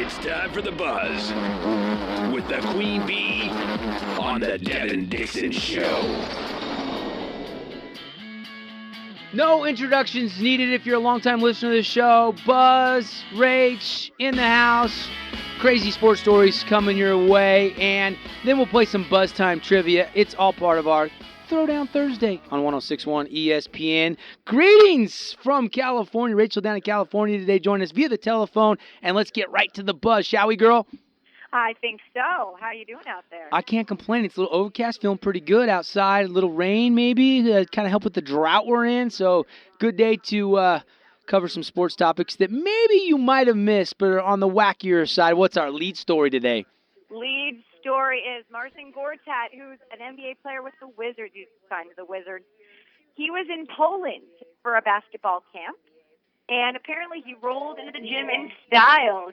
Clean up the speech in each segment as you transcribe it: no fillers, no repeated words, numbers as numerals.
It's time for the buzz with the Queen Bee on the Devin Dixon Show. No introductions needed if you're a longtime listener to the show. Buzz, Rach, in the house, crazy sports stories coming your way, and then we'll play some Buzz Time trivia. It's all part of our Throwdown Thursday on 106.1 ESPN. Greetings from California. Rachel down in California today. Join us via the telephone, and let's get right to the buzz, shall we, girl? I think so. How are you doing out there? I can't complain. It's a little overcast, feeling pretty good outside. A little rain maybe, kind of help with the drought we're in. So good day to cover some sports topics that maybe you might have missed, but are on the wackier side. What's our lead story today? Lead story is Marcin Gortat, who's an NBA player with the Wizards. He's signed to the Wizards. He was in Poland for a basketball camp, and apparently he rolled into the gym in style.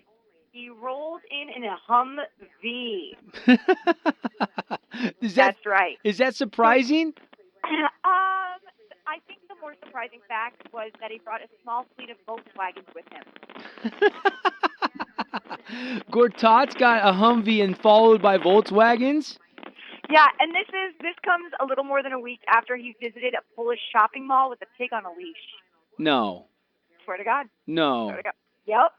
He rolled in a Humvee. That's right. Is that surprising? I think the more surprising fact was that he brought a small fleet of Volkswagens with him. Gortat's got a Humvee and followed by Volkswagens? Yeah, and this comes a little more than a week after he visited a Polish shopping mall with a pig on a leash. No. Swear to God. No. Swear to God. Yep.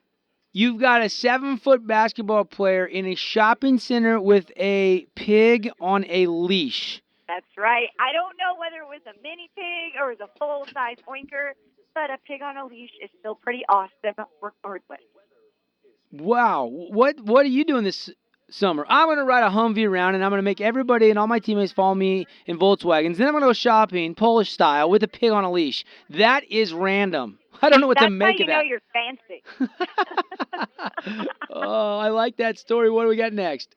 You've got a 7-foot basketball player in a shopping center with a pig on a leash. That's right. I don't know whether it was a mini pig or it was a full-size oinker, but a pig on a leash is still pretty awesome regardless. Wow. What are you doing this summer? I'm going to ride a Humvee around, and I'm going to make everybody and all my teammates follow me in Volkswagens. Then I'm going to go shopping, Polish style, with a pig on a leash. That is random. I don't know what to make of that. That's how you know you're fancy. Oh, I like that story. What do we got next?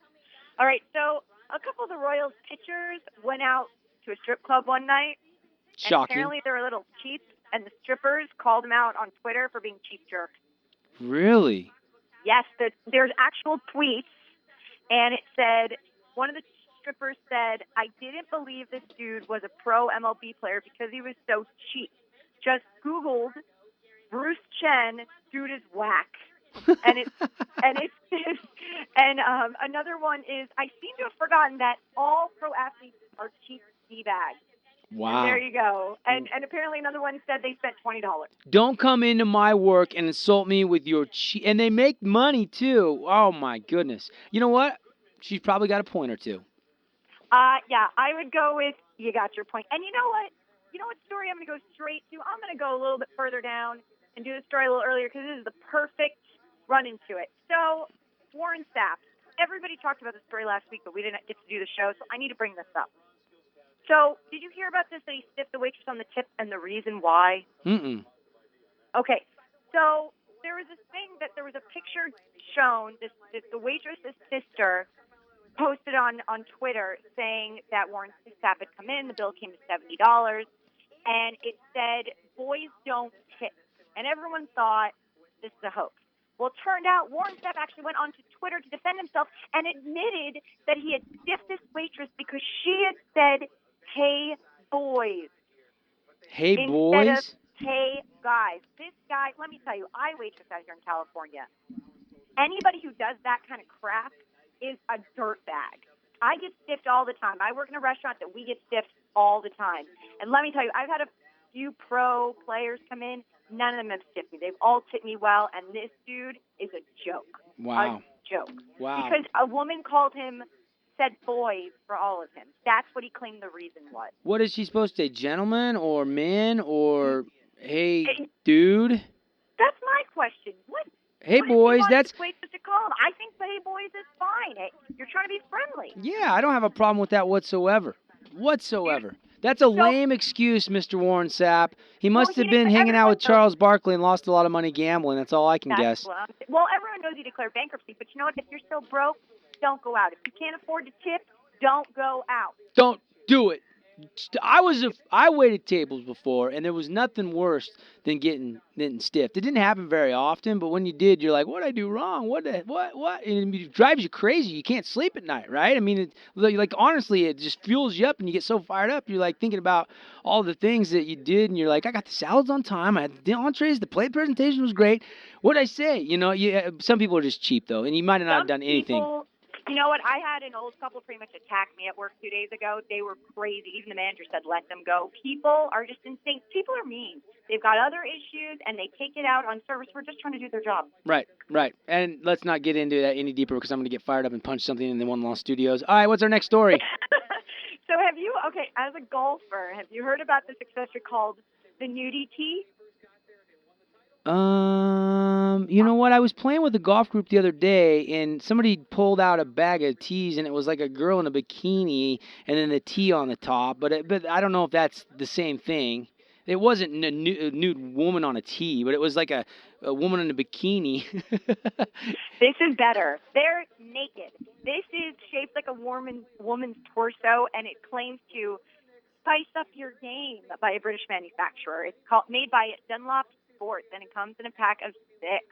All right, so a couple of the Royals pitchers went out to a strip club one night. Shocking. And apparently they were little cheats, and the strippers called them out on Twitter for being cheap jerks. Really? Yes, there's actual tweets, and it said, one of the strippers said, "I didn't believe this dude was a pro MLB player because he was so cheap. Just Googled Bruce Chen, dude is whack." And another one is, "I seem to have forgotten that all pro athletes are cheap D-bags." Wow. And there you go. And apparently another one said they spent $20. Don't come into my work and insult me with your and they make money too. Oh my goodness. You know what? She's probably got a point or two. Yeah, I would go with you got your point. And you know what? You know what story I'm going to go straight to? I'm going to go a little bit further down and do the story a little earlier because this is the perfect run into it. So, Warren Sapp. Everybody talked about the story last week, but we didn't get to do the show, so I need to bring this up. So, did you hear about this, that he stiffed the waitress on the tip and the reason why? Mm-mm. Okay, so there was this thing that there was a picture shown, the waitress's sister posted on Twitter saying that Warren Sapp had come in, the bill came to $70, and it said, "Boys don't tip." And everyone thought this is a hoax. Well, it turned out Warren Sapp actually went onto Twitter to defend himself and admitted that he had stiffed this waitress because she had said, "Hey, boys." Hey, instead boys? of, "Hey, guys." This guy, let me tell you, I waitress out here in California. Anybody who does that kind of crap is a dirtbag. I get stiffed all the time. I work in a restaurant that we get stiffed all the time. And let me tell you, I've had a few pro players come in. None of them have stiffed me. They've all tipped me well, and this dude is a joke. Wow. A joke. Wow. Because a woman called him, said boys for all of him. That's what he claimed the reason was. What is she supposed to say? Gentlemen or men or hey, dude? That's my question. What? Hey, what boys, that's... waitress to call him? I think hey, boys is fine. Hey, you're trying to be friendly. Yeah, I don't have a problem with that whatsoever. That's a lame excuse, Mr. Warren Sapp. He must have been hanging out with Charles Barkley and lost a lot of money gambling. That's all I can guess. Well, everyone knows he declared bankruptcy, but you know what? If you're still broke, don't go out. If you can't afford to tip, don't go out. Don't do it. I waited tables before, and there was nothing worse than getting stiffed. It didn't happen very often, but when you did, you're like, "What did I do wrong? What? And it drives you crazy. You can't sleep at night, right? I mean, like honestly, it just fuels you up, and you get so fired up. You're like thinking about all the things that you did, and you're like, "I got the salads on time. I had the entrees. The plate presentation was great. What did I say? You know, some people are just cheap though, and you might not have done anything." You know what? I had an old couple pretty much attack me at work 2 days ago. They were crazy. Even the manager said, let them go. People are just insane. People are mean. They've got other issues, and they take it out on service. We're just trying to do their job. Right. And let's not get into that any deeper because I'm going to get fired up and punch something in the One Lost Studios. All right, what's our next story? So as a golfer, have you heard about this accessory called the nudie tee? You know what? I was playing with a golf group the other day, and somebody pulled out a bag of tees, and it was like a girl in a bikini, and then the tee on the top. But I don't know if that's the same thing. It wasn't a nude woman on a tee, but it was like a woman in a bikini. This is better. They're naked. This is shaped like a woman's torso, and it claims to spice up your game by a British manufacturer. It's made by Dunlop Sports, and it comes in a pack of 6.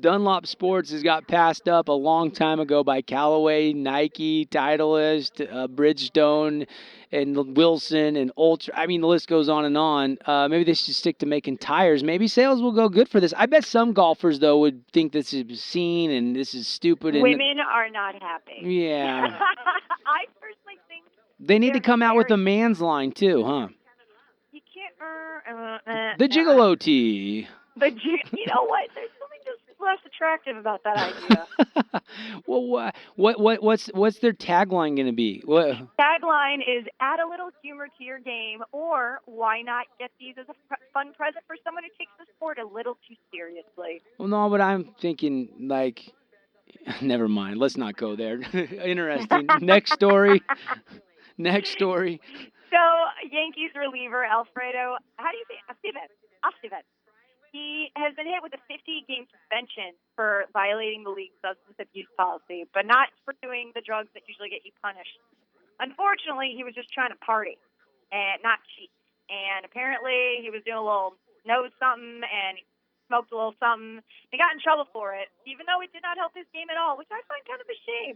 Dunlop Sports has got passed up a long time ago by Callaway, Nike, Titleist, Bridgestone, and Wilson, and Ultra. I mean, the list goes on and on. Maybe they should stick to making tires. Maybe sales will go good for this. I bet some golfers, though, would think this is obscene and this is stupid. And women are not happy. Yeah. I personally think they need to come out with a man's line, too, huh? You can't... the gigolo tee. You know what? There's something just less attractive about that idea. Well, what's their tagline going to be? What? Tagline is add a little humor to your game, or why not get these as a fun present for someone who takes the sport a little too seriously? Well, no, but I'm thinking like, never mind. Let's not go there. Interesting. Next story. So, Yankees reliever Alfredo, how do you say Estevez? He has been hit with a 50-game suspension for violating the league's substance abuse policy, but not for doing the drugs that usually get you punished. Unfortunately, he was just trying to party and not cheat. And apparently, he was doing a little nose something and he smoked a little something. He got in trouble for it, even though it did not help his game at all, which I find kind of a shame.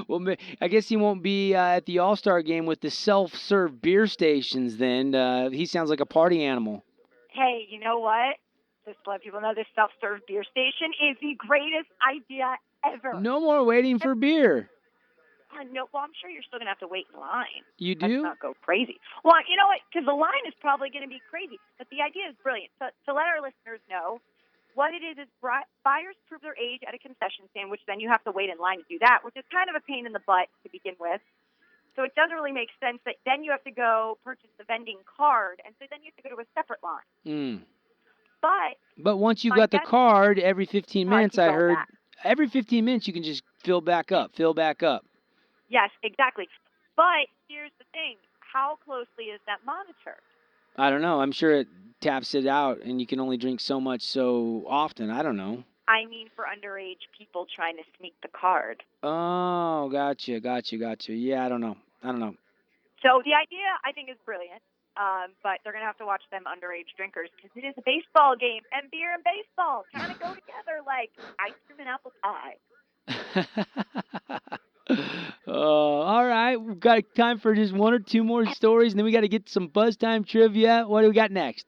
Well, I guess he won't be at the All-Star game with the self-serve beer stations then. He sounds like a party animal. Hey, you know what? Just to let people know, this self-serve beer station is the greatest idea ever. No more waiting for beer. No, well, I'm sure you're still going to have to wait in line. You do? Let's not go crazy. Well, you know what? Because the line is probably going to be crazy. But the idea is brilliant. So to let our listeners know, what it is buyers prove their age at a concession stand, which then you have to wait in line to do that, which is kind of a pain in the butt to begin with. So it doesn't really make sense that then you have to go purchase the vending card, and so then you have to go to a separate line. But once you got the card, every 15 minutes, I heard, every 15 minutes you can just fill back up. Yes, exactly. But here's the thing. How closely is that monitored? I don't know. I'm sure it taps it out, and you can only drink so much so often. I don't know. I mean, for underage people trying to sneak the card. Oh, gotcha. Yeah, I don't know. So the idea, I think, is brilliant. But they're going to have to watch them underage drinkers because it is a baseball game, and beer and baseball kind of go together like ice cream and apple pie. All right. We've got time for just one or two more stories, and then we got to get some buzz time trivia. What do we got next?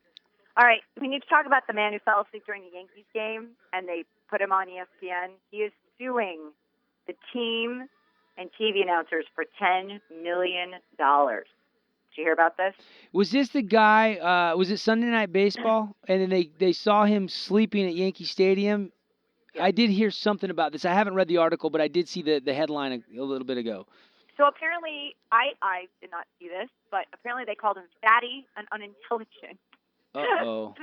All right. We need to talk about the man who fell asleep during the Yankees game, and they put him on ESPN. He is suing the team and TV announcers for $10 million. Did you hear about this? Was this the guy, was it Sunday Night Baseball? And then they saw him sleeping at Yankee Stadium? I did hear something about this. I haven't read the article, but I did see the headline a little bit ago. So apparently, I did not see this, but apparently they called him fatty and unintelligent. Uh-oh.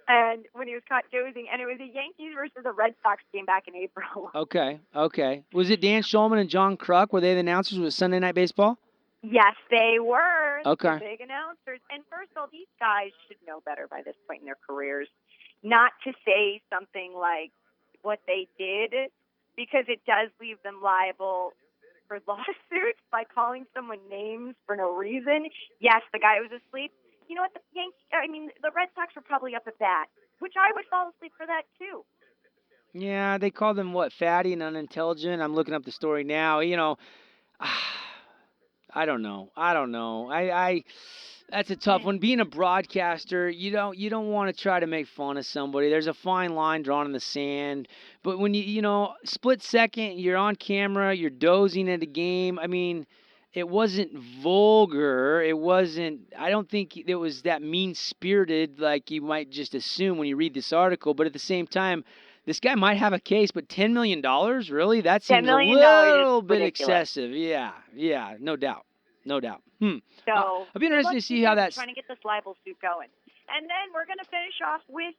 And when he was caught dozing, and it was the Yankees versus the Red Sox game back in April. Okay. Was it Dan Shulman and John Kruk? Were they the announcers with Sunday Night Baseball? Yes, they were. Okay. The big announcers. And first of all, these guys should know better by this point in their careers, not to say something like what they did, because it does leave them liable for lawsuits by calling someone names for no reason. Yes, the guy was asleep. You know what? The Red Sox were probably up at bat, which I would fall asleep for that too. Yeah, they called him, fatty and unintelligent? I'm looking up the story now. I don't know. That's a tough one. Being a broadcaster, you don't want to try to make fun of somebody. There's a fine line drawn in the sand. But when split second, you're on camera, you're dozing at a game. I mean, it wasn't vulgar. I don't think it was that mean-spirited like you might just assume when you read this article. But at the same time, this guy might have a case, but $10 million? Really? That seems a little bit excessive. Yeah, no doubt. So I'll be interested to see how that's trying to get this libel suit going. And then we're going to finish off with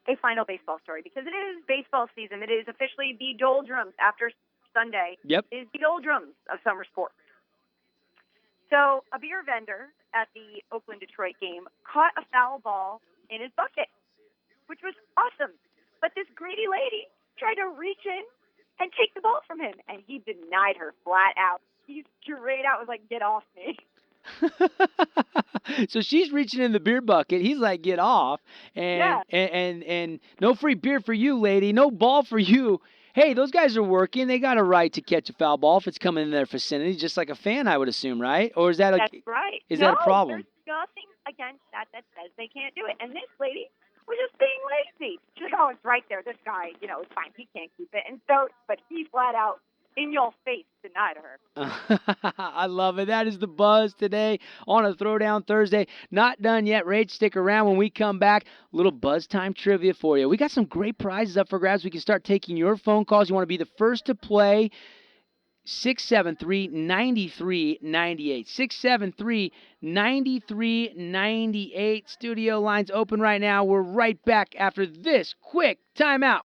a final baseball story because it is baseball season. It is officially the doldrums after Sunday. Yep. It is the doldrums of summer sports. So a beer vendor at the Oakland-Detroit game caught a foul ball in his bucket, which was awesome. But this greedy lady tried to reach in and take the ball from him, and he denied her flat out. He straight out was like, "Get off me." So she's reaching in the beer bucket. He's like, "Get off." And no free beer for you, lady. No ball for you. Hey, those guys are working. They got a right to catch a foul ball if it's coming in their vicinity, just like a fan, I would assume, right? Or is that That's right. Is that a problem? There's nothing against that says they can't do it. And this lady was just being lazy. She's like, "Oh, it's right there. This guy, it's fine. He can't keep it." And so, but he flat out, in your face, denied her. I love it. That is the buzz today on a Throwdown Thursday. Not done yet. Rage, stick around. When we come back, a little buzz time trivia for you. We got some great prizes up for grabs. We can start taking your phone calls. You want to be the first to play. 673-9398. 673-9398. Studio lines open right now. We're right back after this quick timeout.